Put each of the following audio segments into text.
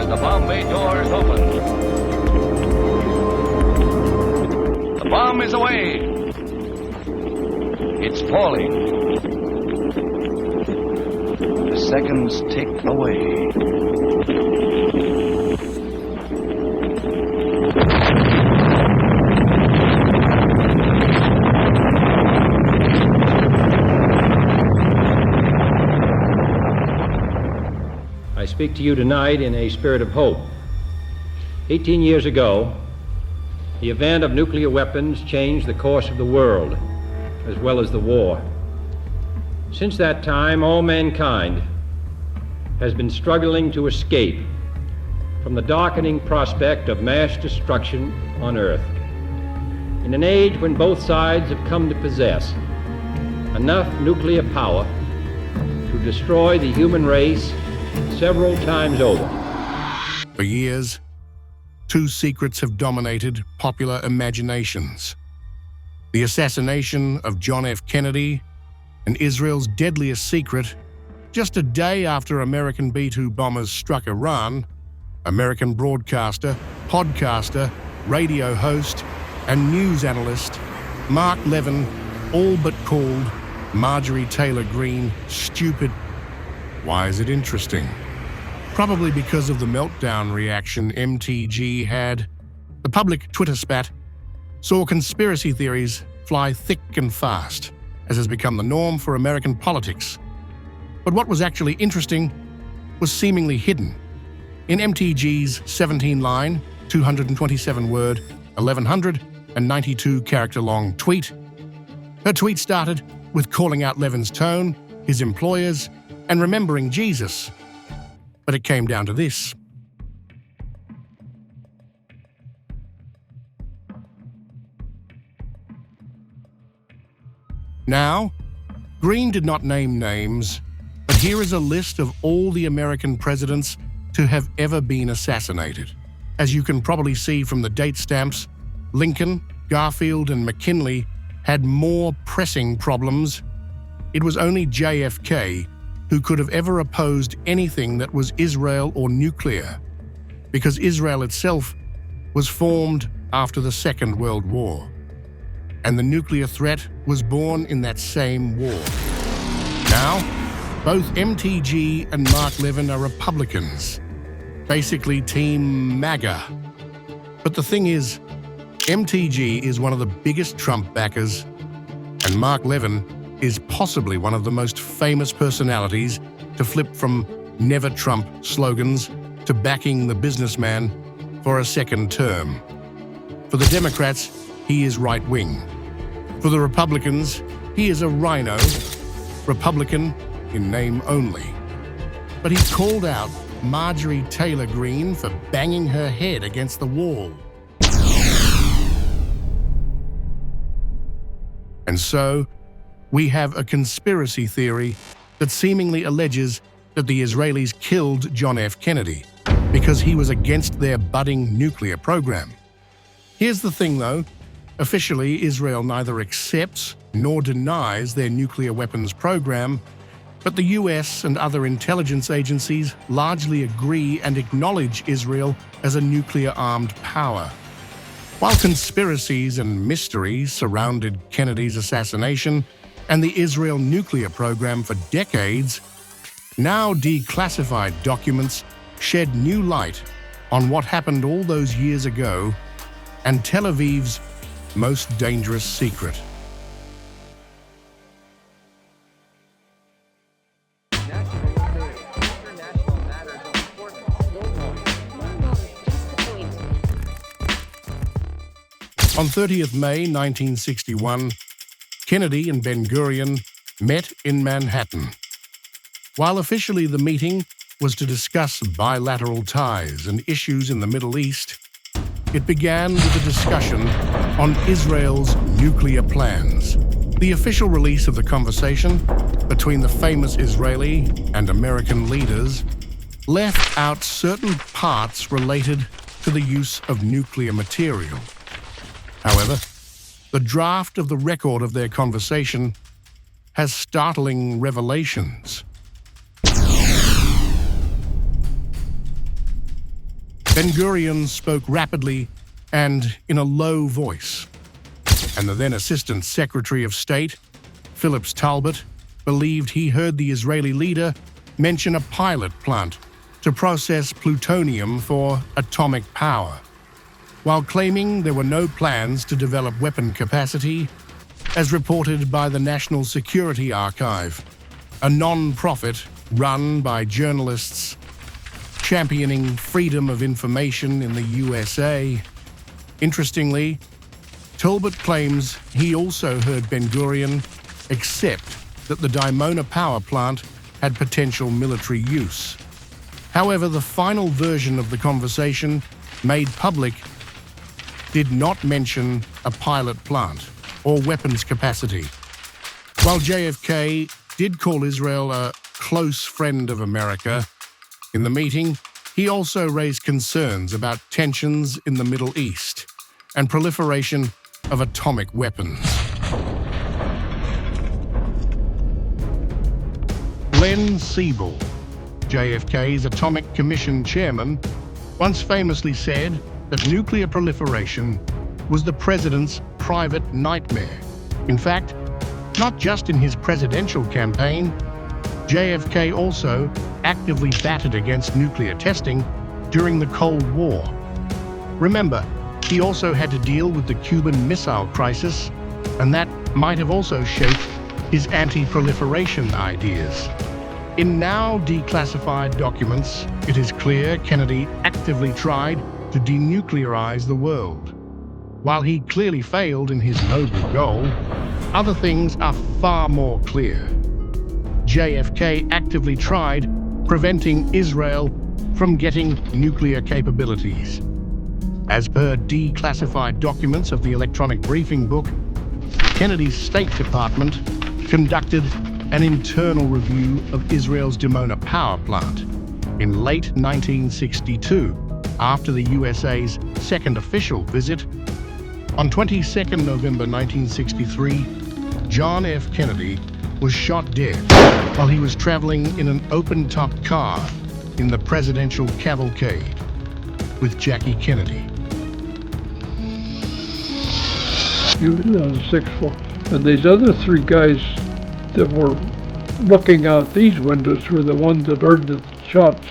the bomb bay doors open. The bomb is away. It's falling. The seconds tick away. I speak to you tonight in a spirit of hope. 18 years ago, the event of nuclear weapons changed the course of the world, as well as the war. Since that time, all mankind has been struggling to escape from the darkening prospect of mass destruction on Earth. In an age when both sides have come to possess enough nuclear power to destroy the human race several times over. For years, two secrets have dominated popular imaginations: the assassination of John F. Kennedy and Israel's deadliest secret. Just a day after American B-2 bombers struck Iran, American broadcaster, podcaster, radio host, and news analyst Mark Levin all but called Marjorie Taylor Greene stupid. Why is it interesting? Probably because of the meltdown reaction MTG had. The public Twitter spat saw conspiracy theories fly thick and fast, as has become the norm for American politics. But what was actually interesting was seemingly hidden. In MTG's 17-line, 227-word, 1,192-character-long tweet, her tweet started with calling out Levin's tone, his employers, and remembering Jesus. But it came down to this. Now, Greene did not name names, but here is a list of all the American presidents to have ever been assassinated. As you can probably see from the date stamps, Lincoln, Garfield, and McKinley had more pressing problems. It was only JFK who could have ever opposed anything that was Israel or nuclear, because Israel itself was formed after the Second World War, and the nuclear threat was born in that same war. Now, both MTG and Mark Levin are Republicans, basically Team MAGA. But the thing is, MTG is one of the biggest Trump backers, and Mark Levin is possibly one of the most famous personalities to flip from Never Trump slogans to backing the businessman for a second term. For the Democrats, he is right-wing. For the Republicans, he is a rhino, Republican in name only. But he called out Marjorie Taylor Greene for banging her head against the wall. And so, we have a conspiracy theory that seemingly alleges that the Israelis killed John F. Kennedy because he was against their budding nuclear program. Here's the thing, though. Officially, Israel neither accepts nor denies their nuclear weapons program, but the US and other intelligence agencies largely agree and acknowledge Israel as a nuclear-armed power. While conspiracies and mysteries surrounded Kennedy's assassination and the Israel nuclear program for decades, now declassified documents shed new light on what happened all those years ago and Tel Aviv's most dangerous secret. On 30th May 1961, Kennedy and ben-Gurion met in Manhattan. While officially the meeting was to discuss bilateral ties and issues in the Middle East, it began with a discussion on Israel's nuclear plans. The official release of the conversation between the famous Israeli and American leaders left out certain parts related to the use of nuclear material. However, the draft of the record of their conversation has startling revelations. Ben-Gurion spoke rapidly and in a low voice, and the then Assistant Secretary of State, Phillips Talbot, believed he heard the Israeli leader mention a pilot plant to process plutonium for atomic power, while claiming there were no plans to develop weapon capacity, as reported by the National Security Archive, a non-profit run by journalists championing freedom of information in the USA. Interestingly, Talbot claims he also heard Ben-Gurion accept that the Dimona power plant had potential military use. However, the final version of the conversation made public did not mention a pilot plant or weapons capacity. While JFK did call Israel a close friend of America, in the meeting, he also raised concerns about tensions in the Middle East and proliferation of atomic weapons. Glenn Siebel, JFK's Atomic Commission chairman, once famously said that nuclear proliferation was the president's private nightmare. In fact, not just in his presidential campaign, JFK also actively batted against nuclear testing during the Cold War. Remember, he also had to deal with the Cuban Missile Crisis, and that might have also shaped his anti-proliferation ideas. In now declassified documents, it is clear Kennedy actively tried to denuclearize the world. While he clearly failed in his noble goal, other things are far more clear. JFK actively tried preventing Israel from getting nuclear capabilities. As per declassified documents of the electronic briefing book, Kennedy's State Department conducted an internal review of Israel's Dimona power plant in late 1962, after the USA's second official visit. On 22nd November 1963, John F. Kennedy was shot dead while he was traveling in an open-top car in the presidential cavalcade with Jackie Kennedy. He was on the sixth floor, and these other three guys that were looking out these windows were the ones that heard the shots.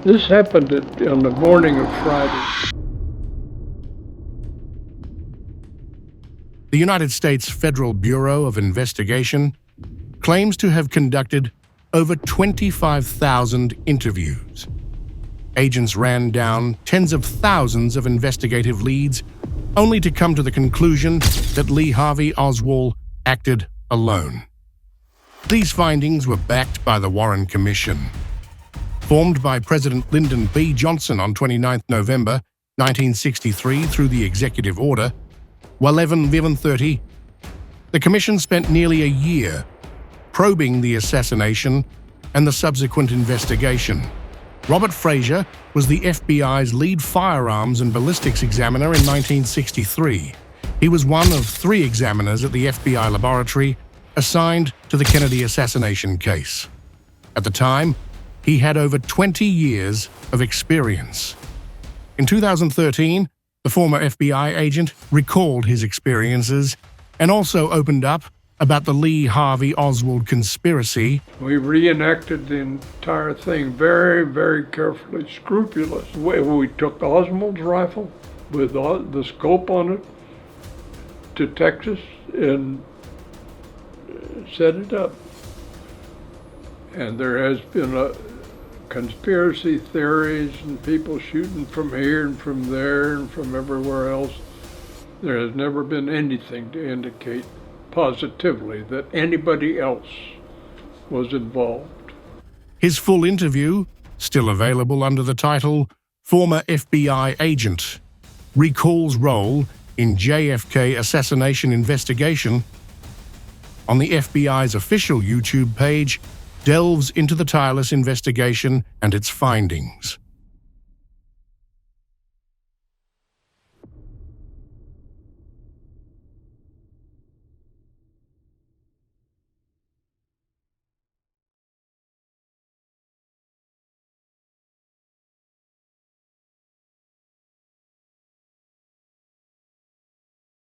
This happened on the morning of Friday. The United States Federal Bureau of Investigation claims to have conducted over 25,000 interviews. Agents ran down tens of thousands of investigative leads, only to come to the conclusion that Lee Harvey Oswald acted alone. These findings were backed by the Warren Commission. Formed by President Lyndon B. Johnson on 29 November 1963 through the executive order, 11-30, the Commission spent nearly a year probing the assassination and the subsequent investigation. Robert Frazier was the FBI's lead firearms and ballistics examiner in 1963. He was one of 3 examiners at the FBI laboratory assigned to the Kennedy assassination case. At the time, he had over 20 years of experience. In 2013, the former FBI agent recalled his experiences and also opened up about the Lee Harvey Oswald conspiracy. We reenacted the entire thing very, very carefully, scrupulous. We took Oswald's rifle with the scope on it to Texas and set it up. And there has been a conspiracy theories and people shooting from here and from there and from everywhere else. There has never been anything to indicate positively that anybody else was involved. His full interview, still available under the title Former FBI Agent, recalls role in JFK assassination investigation, on the FBI's official YouTube page, delves into the tireless investigation and its findings.